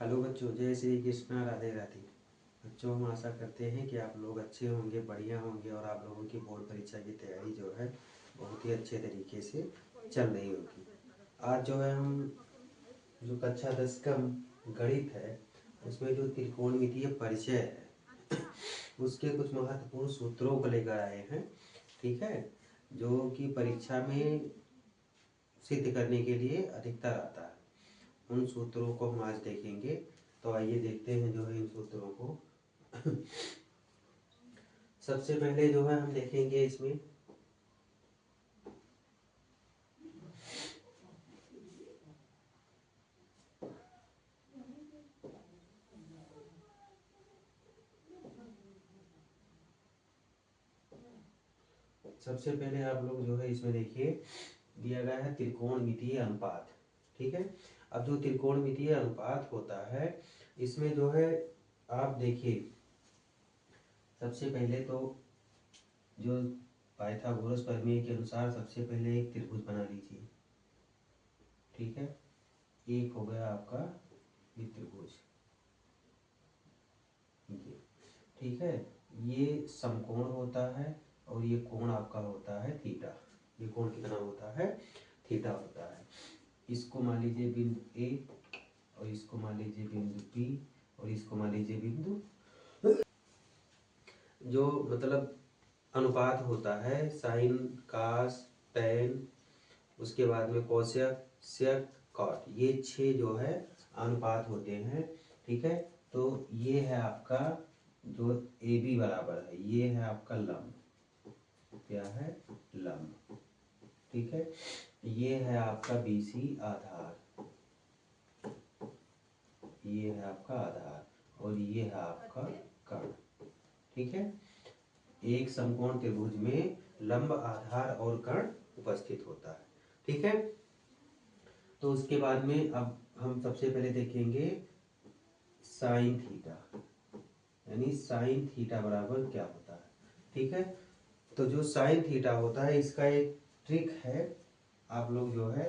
Hello बच्चों, जय श्री कृष्णा, राधे राधे। बच्चों, हम आशा करते हैं कि आप लोग अच्छे होंगे, बढ़िया होंगे और आप लोगों की बोर्ड परीक्षा की तैयारी जो है बहुत ही अच्छे तरीके से चल रही होगी। आज जो है हम जो कक्षा 10 का गणित है उसमें जो त्रिकोणमितीय परिचय है उसके कुछ महत्वपूर्ण सूत्रों को लेकर आए हैं। ठीक है, जो कि परीक्षा में सिद्ध करने के लिए अधिकतर आता है। उन सूत्रों को हम आज देखेंगे। तो आइए देखते हैं जो है इन सूत्रों को। सबसे पहले जो है हम देखेंगे इसमें सबसे पहले आप लोग जो है इसमें देखिए दिया गया है त्रिकोणमितीय अनुपात। ठीक है, अब जो त्रिकोणमितीय अनुपात होता है इसमें जो है आप देखिए सबसे पहले तो जो पाइथागोरस प्रमेय के अनुसार सबसे पहले एक त्रिभुज बना लीजिए। ठीक है, एक हो गया आपका ये त्रिभुज, ये ठीक है, ये समकोण होता है और ये कोण आपका होता है थीटा। ये कोण कितना होता है? थीटा होता है। इसको मान लीजिए बिंदु ए और इसको मान लीजिए बिंदु बी और इसको मान लीजिए बिंदु, जो मतलब अनुपात होता है साइन कास टैन, उसके बाद में कोसेक सेक कॉट, ये 6 जो है अनुपात होते हैं। ठीक है, तो ये है आपका जो ए बी बराबर है, ये है आपका लंब, क्या है? लंब। ठीक है, ये है आपका बी सी आधार, ये है आपका आधार और ये है आपका कर्ण। ठीक है, एक समकोण त्रिभुज में लंब, आधार और कर्ण उपस्थित होता है। ठीक है, तो उसके बाद में अब हम सबसे पहले देखेंगे साइन थीटा, यानी साइन थीटा बराबर क्या होता है। ठीक है, तो जो साइन थीटा होता है इसका एक ट्रिक है, आप लोग जो है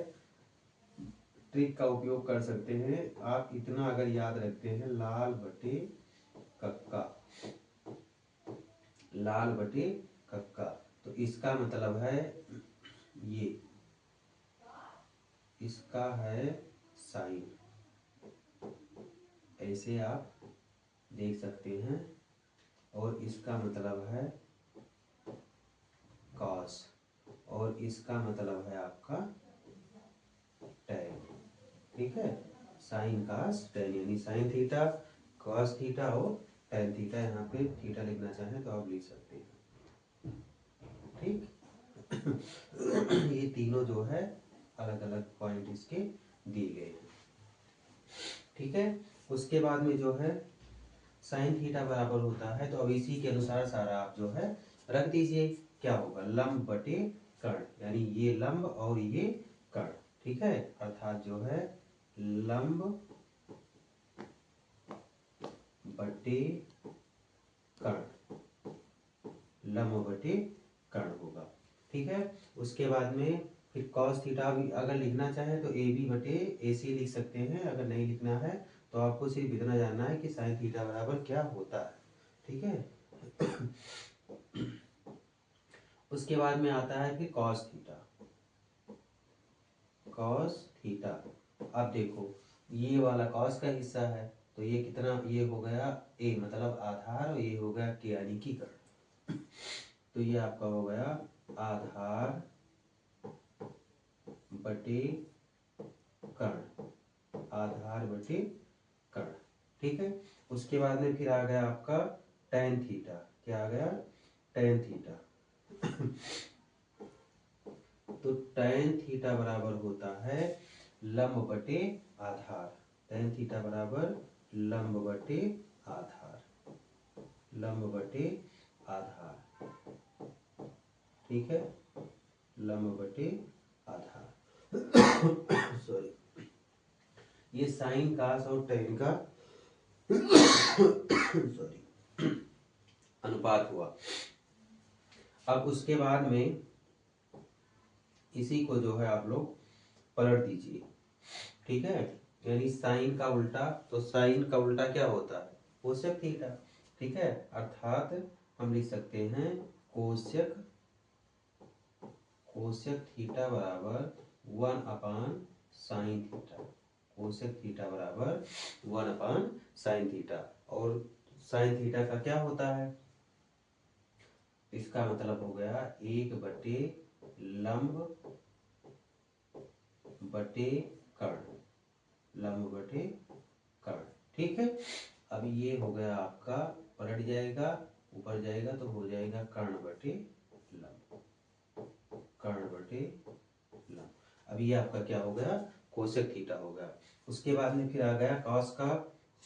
ट्रिक का उपयोग कर सकते हैं। आप इतना अगर याद रखते हैं, लाल बटे कक्का, लाल बटे कक्का, तो इसका मतलब है ये, इसका है साइन, ऐसे आप देख सकते हैं, और इसका मतलब है कॉस और इसका मतलब है आपका टैन। ठीक है, साइन कास टैन, यानी साइन थीटा कॉस थीटा और टैन थीटा। यहाँ पे थीटा लिखना चाहें तो आप लिख सकते हैं। ठीक ये तीनों जो है अलग अलग पॉइंट इसके दिए गए हैं। ठीक है, उसके बाद में जो है साइन थीटा बराबर होता है, तो अब इसी के अनुसार सारा आप जो है रख दीजिए। क्या होगा? लंब बटे कर्ण, यानी ये लंब और ये कर्ण। ठीक है, अर्थात जो है लंब बटे कर्ण, लंब बटे कर्ण होगा। ठीक है, उसके बाद में फिर कॉस थीटा भी अगर लिखना चाहे तो ए बी बटे ए सी लिख सकते हैं। अगर नहीं लिखना है तो आपको सिर्फ इतना जानना है कि साइन थीटा बराबर क्या होता है। ठीक है, उसके बाद में आता है फिर कॉस थीटा, कॉस थीटा। अब देखो ये वाला कॉस का हिस्सा है, तो ये कितना, ये हो गया ए मतलब आधार और ये हो गया के यानी कि कर्ण। तो ये आपका हो गया आधार बटे कर्ण, आधार बटे कर्ण। ठीक है, उसके बाद में फिर आ गया आपका टैन थीटा। क्या आ गया? Tan theta. तो टैन थीटा बराबर होता है लंब बटे आधार, टैन थीटा बराबर लंब बटे आधार, लंब बटे आधार। ठीक है, लंब बटे आधार। सॉरी, ये साइन कास और टैन का सॉरी अनुपात हुआ। अब उसके बाद में इसी को जो है आप लोग पलट दीजिए। ठीक है, यानी साइन का उल्टा, तो साइन का उल्टा क्या होता है? Cosec theta. ठीक है, अर्थात हम लिख सकते हैं कोसेक थीटा बराबर 1/sin थीटा। कोसेक थीटा बराबर 1/sin थीटा। और साइन थीटा का क्या होता है? इसका मतलब हो गया 1 लंब बटे कर्ण, लंब बटे कर्ण। ठीक है, अब ये हो गया आपका, पलट जाएगा, ऊपर जाएगा तो हो जाएगा कर्ण बटे लंब, कर्ण बटे लंब। अब ये आपका क्या हो गया? कोसेक थीटा हो गया। उसके बाद में फिर आ गया कॉस का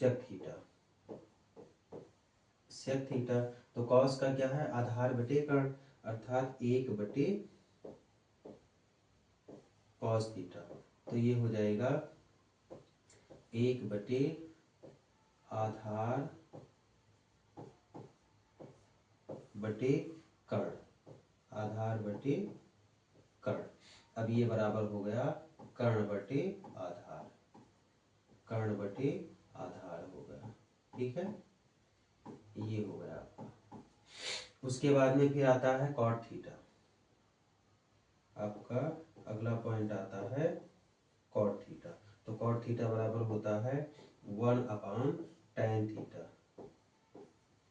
सेक थीटा। सेक थीटा, तो कॉस का क्या है? आधार बटे कर्ण, अर्थात 1 बटे कॉस थीटा। तो ये हो जाएगा 1 बटे आधार बटे कर्ण, आधार बटे कर्ण। अब ये बराबर हो गया कर्ण बटे आधार, कर्ण बटे आधार हो गया। ठीक है, ये हो गया आपका। उसके बाद में फिर आता है कॉट थीटा। आपका अगला पॉइंट आता है कॉट थीटा। तो कॉट थीटा बराबर होता है 1/tan थीटा,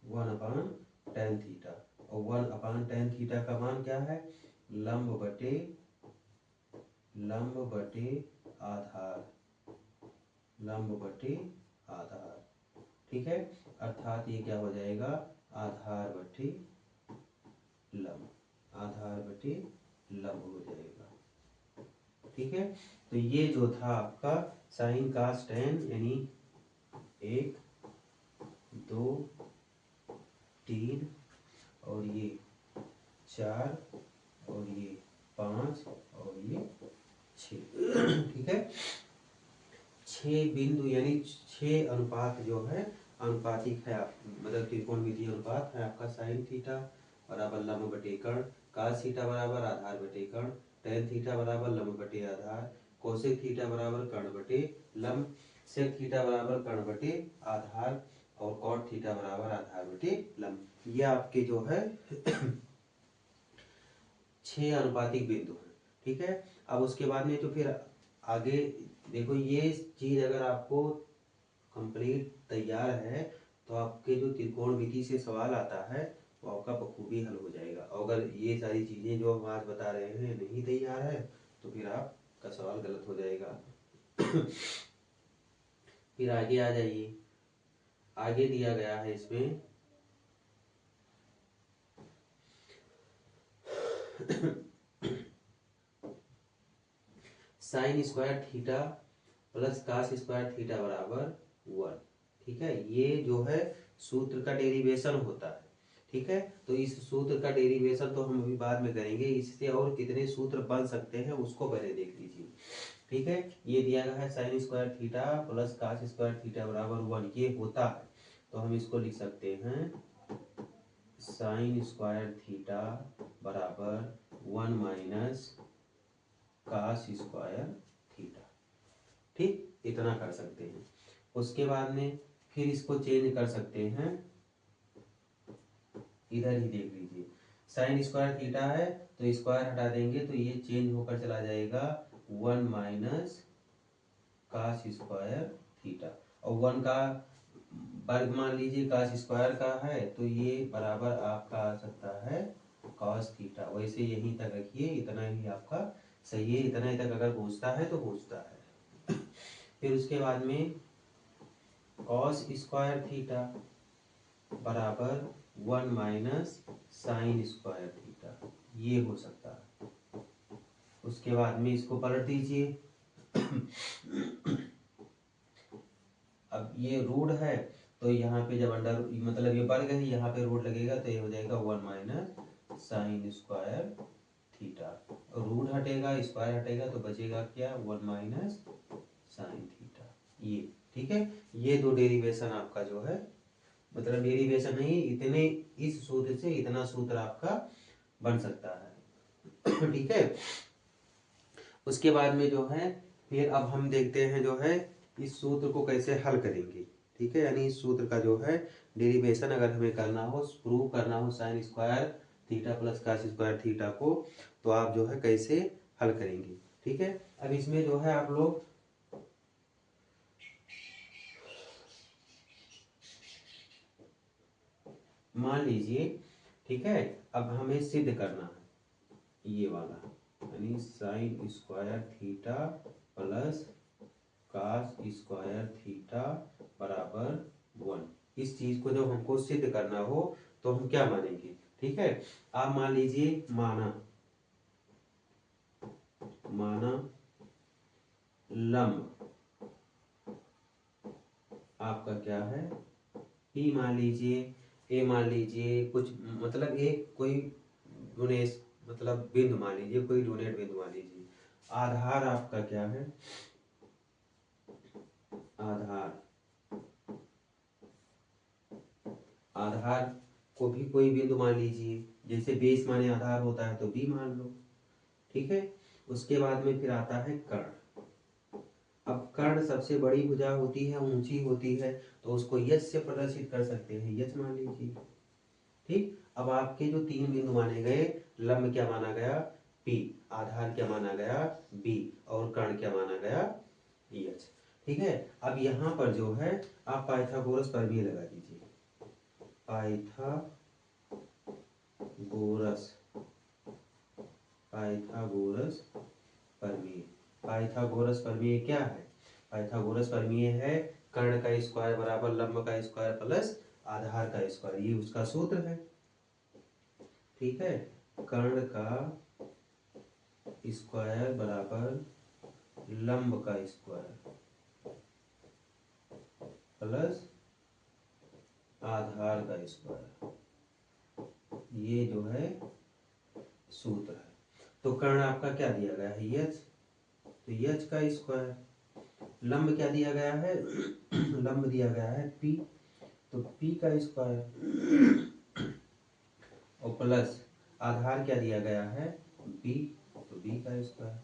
1/tan थीटा। और 1/tan थीटा का मान क्या है? लंब बटे आधार, लंब बटे आधार। ठीक है, अर्थात ये क्या हो जाएगा? आधार बटे लंब, आधार बटे लंब हो जाएगा। ठीक है, तो ये जो था आपका साइन कास टेन, यानी 1 2 3 और ये 4 और ये 5 और ये 6। ठीक है, 6 बिंदु यानी 6 अनुपात जो है अनुपातिक है, मतलब त्रिकोणमितीय अनुपात है आपका। साइन थीटा बराबर लंब बटे कर्ण, कास थीटा बराबर आधार बटे कर्ण, टेन थीटा बराबर लंब बटे आधार, कोसेक थीटा बराबर कर्ण बटे लंब, सेक थीटा बराबर कर्ण बटे आधार, और कॉट थीटा बराबर आधार बटे लंब। ये आपके जो है 6 अनुपातिक बिंदु हैं। ठीक है, अब उसके बाद में तो फिर आगे देखो, ये चीज अगर आपको कंप्लीट तैयार है तो आपके जो त्रिकोणमिति से सवाल आता है वो आपका बखूबी हल हो जाएगा। और अगर ये सारी चीजें जो हम आज बता रहे हैं नहीं तैयार है तो फिर आपका सवाल गलत हो जाएगा। फिर आगे आ जाइए, आगे दिया गया है इसमें sine square theta plus cos square theta बराबर 1। ठीक है, ये जो है सूत्र का डेरिवेशन होता है। ठीक है, तो इस सूत्र का डेरिवेशन तो हम अभी बाद में करेंगे, इससे और कितने सूत्र बन सकते हैं उसको पहले देख लीजिए। ठीक है, ये दिया गया है sine square theta plus cos square theta बराबर 1, ये होता है। तो हम इसको लिख सकते हैं साइन स्क्वायर थीटा बराबर 1 माइनस कास स्क्वायर थीटा। ठीक, इतना कर सकते हैं। उसके बाद में फिर इसको चेंज कर सकते हैं, इधर ही देख लीजिए, साइन स्क्वायर थीटा है तो स्क्वायर हटा देंगे तो ये चेंज होकर चला जाएगा 1 माइनस कास स्क्वायर थीटा, और 1 का वर्ग मान लीजिए कास स्क्वायर का है तो ये बराबर आपका आ सकता है कॉस थीटा। वैसे यहीं तक रखिए, इतना ही आपका सही है, इतना ही तक अगर पूछता है तो पूछता है। फिर उसके बाद में कॉस स्क्वायर थीटा बराबर 1 माइनस साइन स्क्वायर थीटा, ये हो सकता है। उसके बाद में इसको पलट दीजिए। अब ये रूट है तो यहाँ पे जब अंडर मतलब ये वर्ग है, यहाँ पे रूट लगेगा तो ये हो जाएगा 1 minus sine square theta, root हटेगा स्क्वायर हटेगा तो बचेगा क्या? 1 माइनस साइन थीटा। ये ठीक है, ये दो डेरिवेशन आपका जो है, मतलब डेरिवेशन नहीं, इतने इस सूत्र से इतना सूत्र आपका बन सकता है। ठीक है, उसके बाद में जो है फिर अब हम देखते हैं जो है इस सूत्र को कैसे हल करेंगे, ठीक है। यानी इस सूत्र का जो है डेरिवेशन अगर हमें करना हो, प्रूव करना हो sign square theta plus cos square theta को, तो आप जो है कैसे हल करेंगे, ठीक है। अब इसमें जो है आप लोग मान लीजिए, ठीक है, अब हमें सिद्ध करना है ये वाला, यानी sign square theta plus cos square theta बराबर 1। इस चीज को जब हमको सिद्ध करना हो तो हम क्या मानेंगे, ठीक है। आप मान लीजिए, माना लंब आपका क्या है, पी मान लीजिए, ए मान लीजिए, कुछ मतलब एक कोई डोनेस मतलब बिंदु मान लीजिए, कोई डोनेट बिंदु मान लीजिए। आधार आपका क्या है, आधार को भी कोई बिंदु मान लीजिए, जैसे बेस माने आधार होता है तो बी मान लो, ठीक है। उसके बाद में फिर आता है कर्ण। अब कर्ण सबसे बड़ी भुजा होती है, ऊंची होती है, तो उसको यच से प्रदर्शित कर सकते हैं, यच मान लीजिए, ठीक। अब आपके जो तीन बिंदु माने गए, लंब क्या माना गया पी, आधार क्या माना गया बी, और कर्ण क्या माना गया एच, ठीक है। अब यहाँ पर जो है आप पाइथागोरस प्रमेय लगा दीजिए, पाइथागोरस पाइथागोरस प्रमेय। पाइथागोरस प्रमेय क्या है, पाइथागोरस प्रमेय है कर्ण का स्क्वायर बराबर लंब का स्क्वायर प्लस आधार का स्क्वायर, ये उसका सूत्र है, ठीक है। कर्ण का स्क्वायर बराबर लंब का स्क्वायर प्लस आधार का स्क्वायर, ये जो है सूत्र है। तो कर्ण आपका क्या दिया गया है यच, तो यच का स्क्वायर, लंब क्या दिया गया है लंब दिया गया है पी, तो पी का स्क्वायर, और प्लस आधार क्या दिया गया है बी, तो बी का स्क्वायर,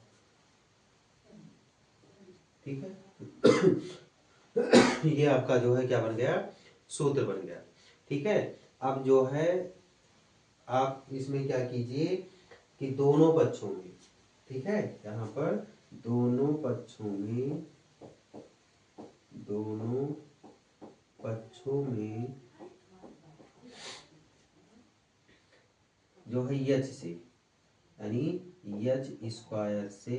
ठीक है। ये आपका जो है क्या बन गया, सूत्र बन गया, ठीक है। अब जो है आप इसमें क्या कीजिए कि दोनों पक्षों में, ठीक है, यहाँ पर दोनों पक्षों में जो है यच से, यानी यच स्क्वायर से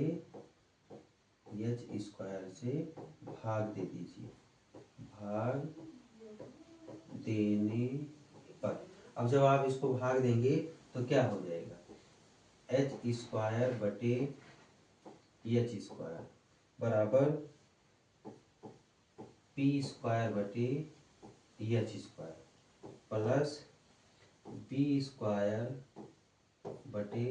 भाग दे दीजिए, भाग देने पर, अब जब आप इसको भाग देंगे तो क्या हो जाएगा, एच स्क्वायर बटे एच स्क्वायर बराबर पी स्क्वायर बटे H square plus B square बटे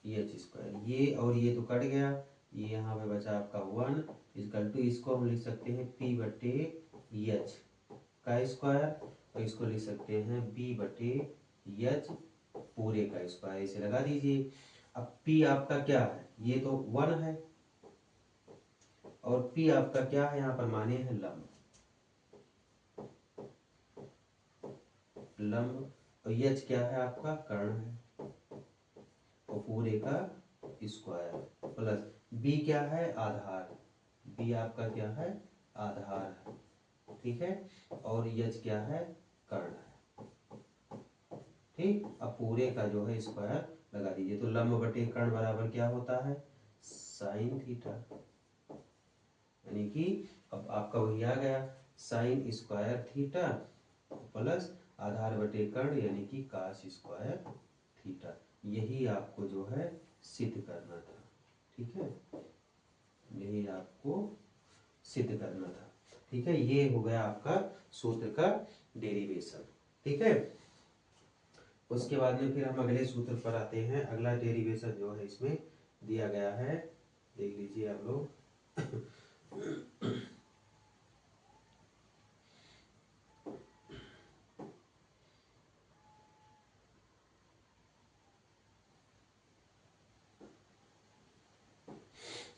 एच स्क्वायर, ये और ये तो कट गया, ये यहाँ पे बचा आपका 1 इक्वल टू, इसको हम लिख सकते हैं पी बटे एच का स्क्वायर, और इसको लिख सकते हैं बी बटे एच पूरे का स्क्वायर, इसे लगा दीजिए। अब पी आपका क्या है, ये तो 1 है, और पी आपका क्या है यहाँ पर माने हैं लंब, और एच क्या है आपका कर्ण है, और पूरे का स्क्वायर प्लस बी क्या है आधार, बी आपका क्या है आधार है, ठीक है, और एच क्या है कर्ण है, ठीक। अब पूरे का जो है स्क्वायर लगा दीजिए, तो लंब बटे कर्ण बराबर क्या होता है साइन थीटा, यानी कि अब आपका वही आ गया साइन स्क्वायर थीटा प्लस आधार बटे कर्ण यानी कि कॉस स्क्वायर थीटा, यही आपको जो है सिद्ध करना था, ठीक है, यही आपको सिद्ध करना था, ठीक है। ये हो गया आपका सूत्र का डेरिवेशन, ठीक है। उसके बाद में फिर हम अगले सूत्र पर आते हैं, अगला डेरिवेशन जो है इसमें दिया गया है, देख लीजिए आप लोग।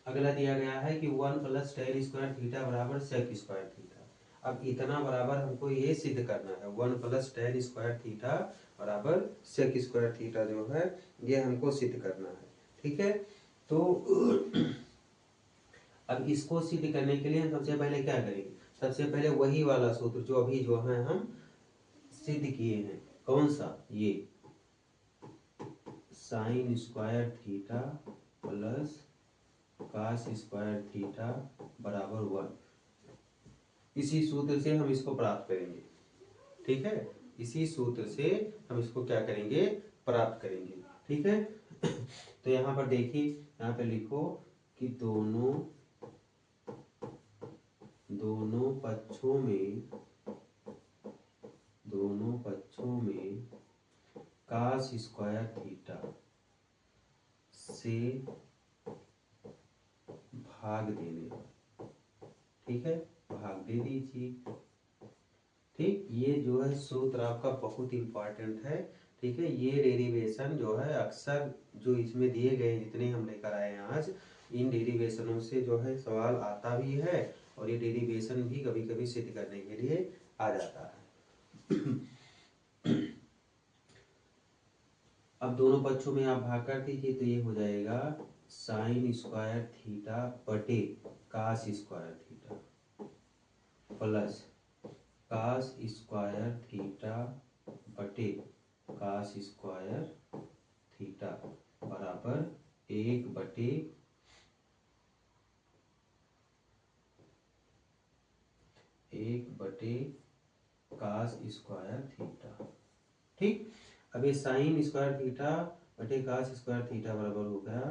अगला दिया गया है कि 1 प्लस टेन स्क्वायर थीटा बराबर सेक स्क्वायर थीटा। अब इतना बराबर हमको ये सिद्ध करना है, 1 प्लस टेन स्क्वायर थीटा बराबर सेक स्क्वायर थीटा जो है ये हमको सिद्ध करना है। ठीक है, तो अब इसको सिद्ध करने के लिए हम सबसे पहले क्या करेंगे, सबसे पहले वही वाला सूत्र जो अभी जो है हम सिद्ध किए हैं, कौन सा, ये sine square theta plus cos square theta बराबर 1, इसी सूत्र से हम इसको प्राप्त करेंगे। ठीक है, इसी सूत्र से हम इसको क्या करेंगे, प्राप्त करेंगे। ठीक है, तो यहाँ पर देखिए, यहाँ पे लिखो कि दोनों पक्षों में कास स्क्वायर थीटा से भाग देने पर, ठीक है, भाग दे दीजिए। ठीक, ये जो है सूत्र आपका बहुत इंपॉर्टेंट है। ठीक है, ये डेरिवेशन जो है अक्सर जो इसमें दिए गए जितने हम लेकर आए हैं आज, इन डेरिवेशनों से जो है सवाल आता भी है और ये डेरिवेशन भी कभी कभी सिद्ध करने के लिए आ जाता है। अब दोनों पक्षों में आप भाग कर दीजिए तो ये हो जाएगा साइन स्क्वायर थीटा बटे cos square theta plus cos square theta बटे कास स्क्वायर थीटा बराबर 1 बटे कास स्क्वायर थीटा। ठीक, अब ये साइन स्क्वायर थीटा बटे कास स्क्वायर थीटा बराबर हो गया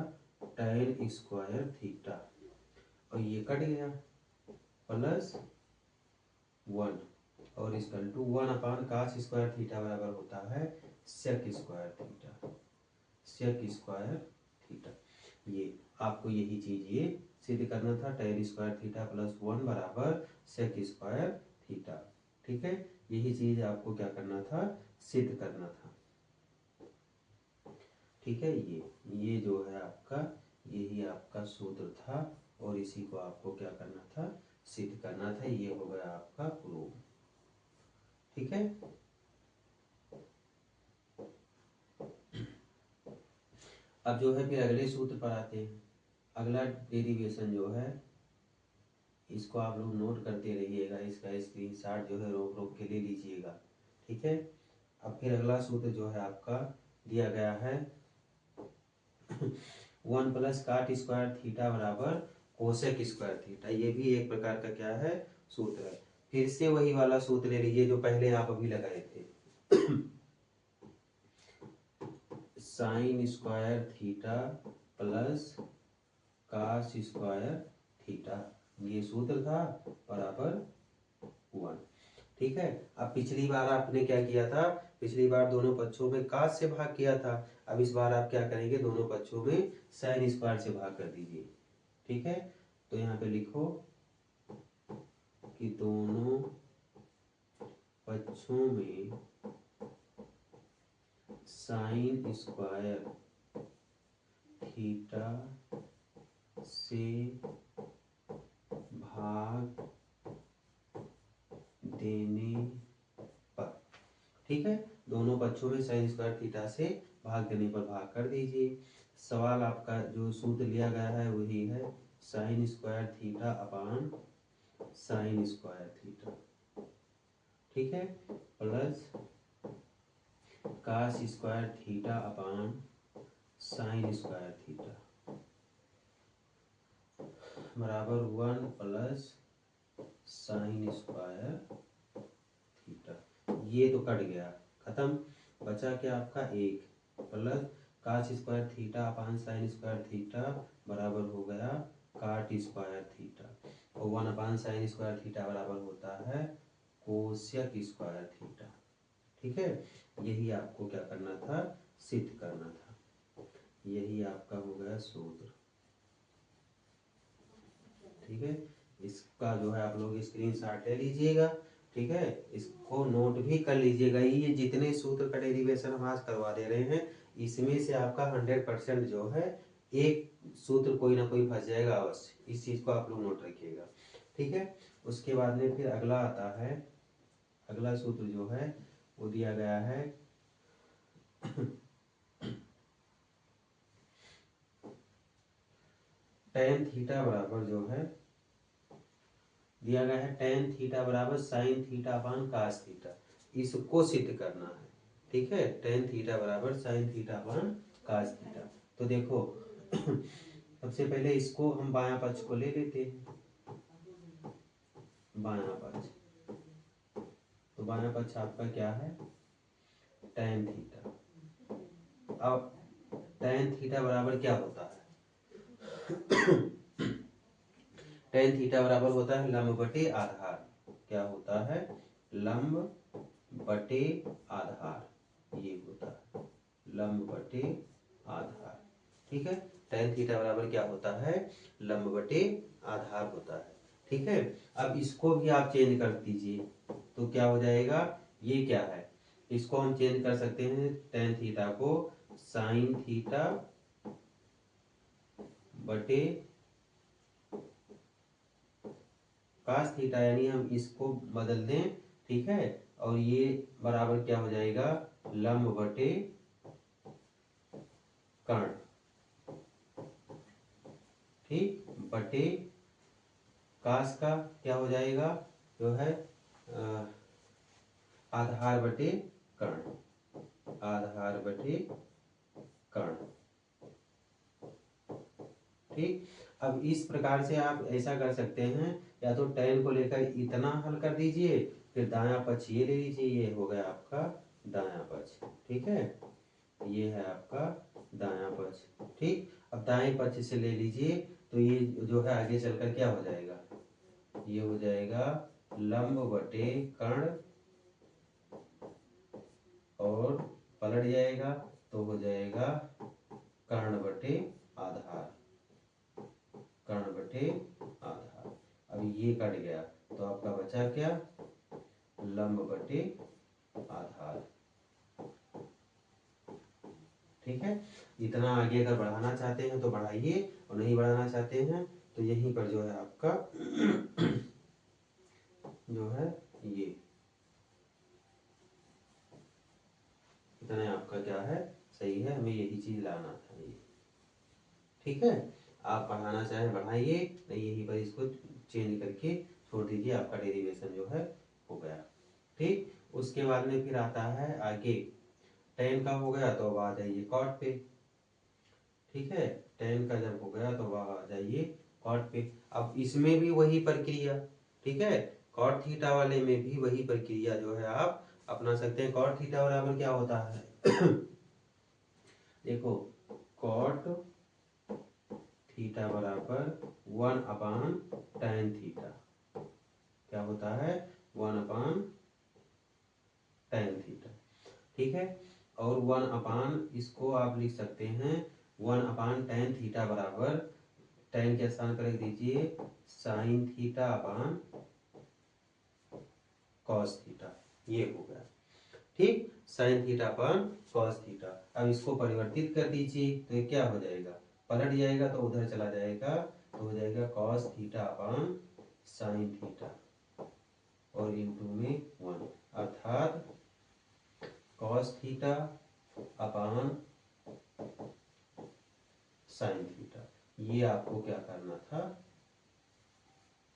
टेन स्क्वायर थीटा, और ये कट गया प्लस 1 और is equal to 1 upon cos square theta बराबर होता है sec square theta, sec square theta. ये आपको यही चीज ये सिद्ध करना था, टेन स्क्वायर थीटा प्लस 1 बराबर सेक स्क्वायर थीटा। ठीक है, यही चीज आपको क्या करना था, सिद्ध करना था। ठीक है, ये जो है आपका, यही आपका सूत्र था और इसी को आपको क्या करना था, सिद्ध करना था। ये हो गया आपका प्रूव। ठीक है, अब जो है फिर अगले सूत्र पर आते हैं। अगला डेरिवेशन जो है इसको आप लोग नोट करते रहिएगा, इसका स्क्रीनशॉट जो है रोक रोक के ले लीजिएगा। ठीक है, अब फिर अगला सूत्र जो है आपका दिया गया है 1 प्लस काट स्क्वायर थीटा बराबर कोसेक स्क्वायर थीटा। ये भी एक प्रकार का क्या है, सूत्र है। फिर से वही वाला सूत्र ले लीजिए जो पहले आप अभी लगाए थे। Sine square theta plus cos square theta, ये सूत्र था बराबर 1। ठीक है, अब पिछली बार आपने क्या किया था, पिछली बार दोनों पक्षों में कास से भाग किया था। अब इस बार आप क्या करेंगे, दोनों पक्षों में साइन स्क्वायर से भाग कर दीजिए। ठीक है, तो यहाँ पे लिखो कि दोनों पक्षों में साइन स्क्वायर थीटा से भाग देने पर, ठीक है, दोनों पक्षों में साइन स्क्वायर थीटा से भाग देने पर भाग कर दीजिए। सवाल आपका जो सूत्र लिया गया है वही है sine square theta upon sine square theta, ठीक है, plus cos square theta upon sine square theta बराबर 1 प्लस साइन स्क्वायर थीटा। ये तो कट गया, खत्म, बचा क्या आपका 1 plus cos square theta upon sine square theta बराबर हो गया काट स्क्वायर थीटा, और 1 अपान साइन स्क्वायर थीटा बराबर होता है कोसेक स्क्वायर थीटा। ठीक है, यही आपको क्या करना था, सिद्ध करना था। यही आपका हो गया सूत्र। ठीक है, इसका जो है आप लोग स्क्रीनशॉट ले लीजिएगा। ठीक है, इसको नोट भी कर लीजिएगा। ये जितने सूत्र का डेरिवेशन हम आज करवा दे रहे हैं इसमें से आपका 100% जो है एक सूत्र कोई ना कोई फंस जाएगा अवश्य, इस चीज को आप लोग नोट रखिएगा। ठीक है, उसके बाद में फिर अगला आता है, अगला सूत्र जो है वो दिया गया है tan थीटा बराबर जो है दिया गया है tan थीटा बराबर sine theta upon cos theta, इसको सिद्ध करना है। ठीक है, tan थीटा बराबर sine theta upon cos theta. तो देखो सबसे पहले इसको हम बायां पक्ष को ले लेते हैं, बायां पक्ष, तो बायां पक्ष आपका क्या है tan थीटा। अब tan थीटा बराबर क्या होता है tan थीटा बराबर होता है लंब बटे आधार। क्या होता है, लंब बटे आधार, ये होता है लंब बटे आधार। ठीक है, tan थीटा बराबर क्या होता है, लंब बटे आधार होता है। ठीक है, अब इसको भी आप चेंज कर दीजिए तो क्या हो जाएगा, ये क्या है, इसको हम चेंज कर सकते हैं tan थीटा को साइन थीटा बटे कास थीटा, यानी हम इसको बदल दें। ठीक है, और ये बराबर क्या हो जाएगा, लंब बटे कर्ण, ठीक, बटे कास का क्या हो जाएगा जो है आधार बटे कर्ण, आधार बटे कर्ण। ठीक, अब इस प्रकार से आप ऐसा कर सकते हैं, या तो tan को लेकर इतना हल कर दीजिए, फिर दायां पक्ष ये ले लीजिए, ये हो गया आपका दायां पक्ष। ठीक है, ये है आपका दायां पक्ष। ठीक, अब दाएं पक्ष से ले लीजिए तो ये जो है आगे चलकर क्या हो जाएगा, ये हो जाएगा लंब बटे कर्ण और पलट जाएगा तो हो जाएगा कर्ण बटे आधार, कर्ण बटे आधार। अब ये कट गया तो आपका बचा क्या, लंब बटे आधार। ठीक है, इतना आगे अगर बढ़ाना चाहते हैं तो बढ़ाइए, और नहीं बढ़ाना चाहते हैं तो यहीं पर जो है आपका जो है ये इतना आपका क्या है सही है, हमें यही चीज लाना था ये। ठीक है, आप बढ़ाना चाहें बढ़ाइए, नहीं यहीं पर इसको चेंज करके छोड़ दीजिए, आपका डेरिवेशन जो है हो गया। ठीक, उसके बाद में फिर आता है आगे tan का हो गया तो अब आ जाइए cot पे। ठीक है, tan का जब हो गया तो वह आ जाइए cot पे। अब इसमें भी वही प्रक्रिया, ठीक है, cot थीटा वाले में भी वही प्रक्रिया जो है आप अपना सकते हैं। cot थीटा बराबर क्या होता है देखो cot थीटा बराबर 1 tan थीटा, क्या होता है 1 tan थीटा। ठीक है, और 1 इसको आप लिख सकते हैं 1 tan थीटा बराबर tan के स्थान पर रख दीजिए साइन थीटा अपान कॉस थीटा, ये हो गया। ठीक, साइन थीटा अपान कॉस थीटा। अब इसको परिवर्तित कर दीजिए तो ये क्या हो जाएगा, पलट जाएगा तो उधर चला जाएगा तो हो जाएगा cos theta upon sine theta और इंटू में 1, अर्थात cos theta upon sine theta. ये आपको क्या करना था,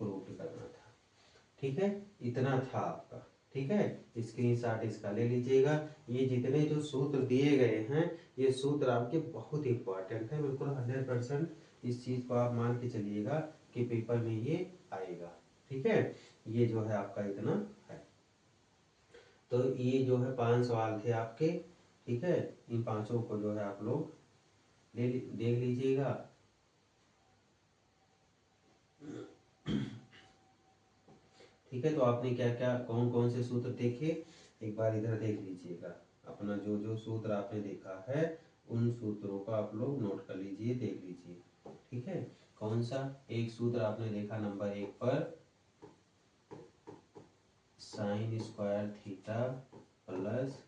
प्रूफ करना था। ठीक है, इतना था आपका। ठीक है, स्क्रीनशॉट इसका ले लीजिएगा। ये जितने जो सूत्र दिए गए हैं ये सूत्र आपके बहुत इंपॉर्टेंट है, बिल्कुल 100% इस चीज को आप मान के चलिएगा कि पेपर में ये आएगा। ठीक है, ये जो है आपका इतना है। तो ये जो है 5 सवाल थे आपके। ठीक है, इन पांचों को जो है आप लोग देख लीजिएगा। ठीक है, तो आपने क्या क्या कौन कौन से सूत्र देखे एक बार इधर देख लीजिएगा। अपना जो जो सूत्र आपने देखा है उन सूत्रों को आप लोग नोट कर लीजिए, देख लीजिए। ठीक है, कौन सा एक सूत्र आपने देखा नंबर 1 पर, sine square theta plus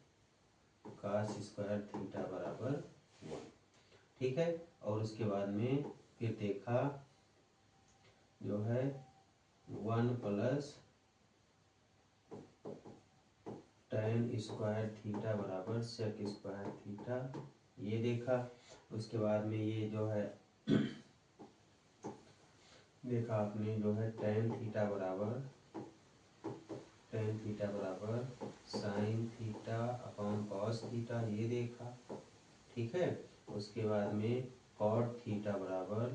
cos square theta बराबर 1। ठीक है। और उसके बाद में फिर देखा जो है 1 प्लस tan स्क्वायर थीटा बराबर सेक स्क्वायर थीटा, ये देखा। उसके बाद में ये जो है देखा आपने जो है tan थीटा बराबर sine theta upon cos theta, ये देखा। ठीक है। उसके बाद में कॉट थीटा बराबर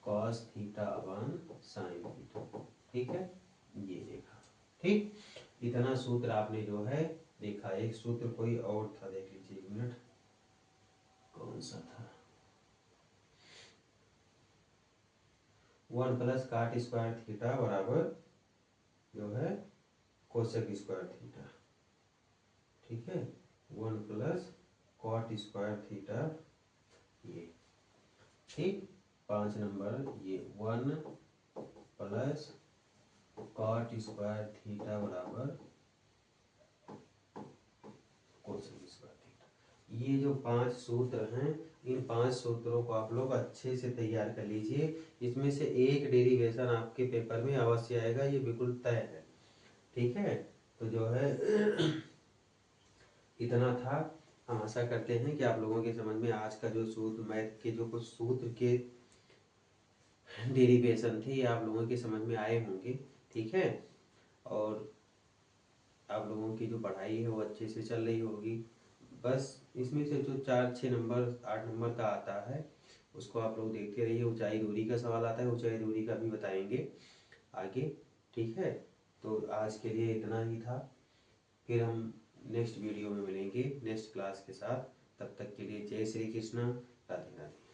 cos theta upon sine theta, ठीक है, ये देखा। ठीक, इतना सूत्र आपने जो है देखा। एक सूत्र कोई और था, देख लीजिए, 1 मिनट, कौन सा था? 1 प्लस काट स्क्वायर थीटा बराबर जो है कोसेक स्क्वायर थीटा, ठीक है। 1 प्लस कॉट स्क्वायर थीटा, ये ठीक। 5 नंबर ये 1 प्लस कॉट स्क्वायर थीटा बराबर कोसेक स्क्वायर थीटा। ये जो 5 सूत्र हैं, इन 5 सूत्रों को आप लोग अच्छे से तैयार कर लीजिए। इसमें से एक डेरिवेशन आपके पेपर में अवश्य आएगा, ये बिल्कुल तय है, ठीक है। तो जो है इतना था। हम आशा करते हैं कि आप लोगों के समझ में आज का जो सूत्र, मैथ के जो कुछ सूत्र के डेरिवेशन थे, ये आप लोगों के समझ में आए होंगे, ठीक है। और आप लोगों की जो पढ़ाई है वो अच्छे से चल रही होगी। बस इसमें से जो 4-6 नंबर 8 नंबर का आता है उसको आप लोग देखते रहिए। ऊंचाई दूरी का सवाल आता है, ऊंचाई दूरी का भी बताएंगे आगे, ठीक है। तो आज के लिए इतना ही था। फिर हम नेक्स्ट वीडियो में मिलेंगे नेक्स्ट क्लास के साथ। तब तक के लिए जय श्री कृष्ण, राधे राधे।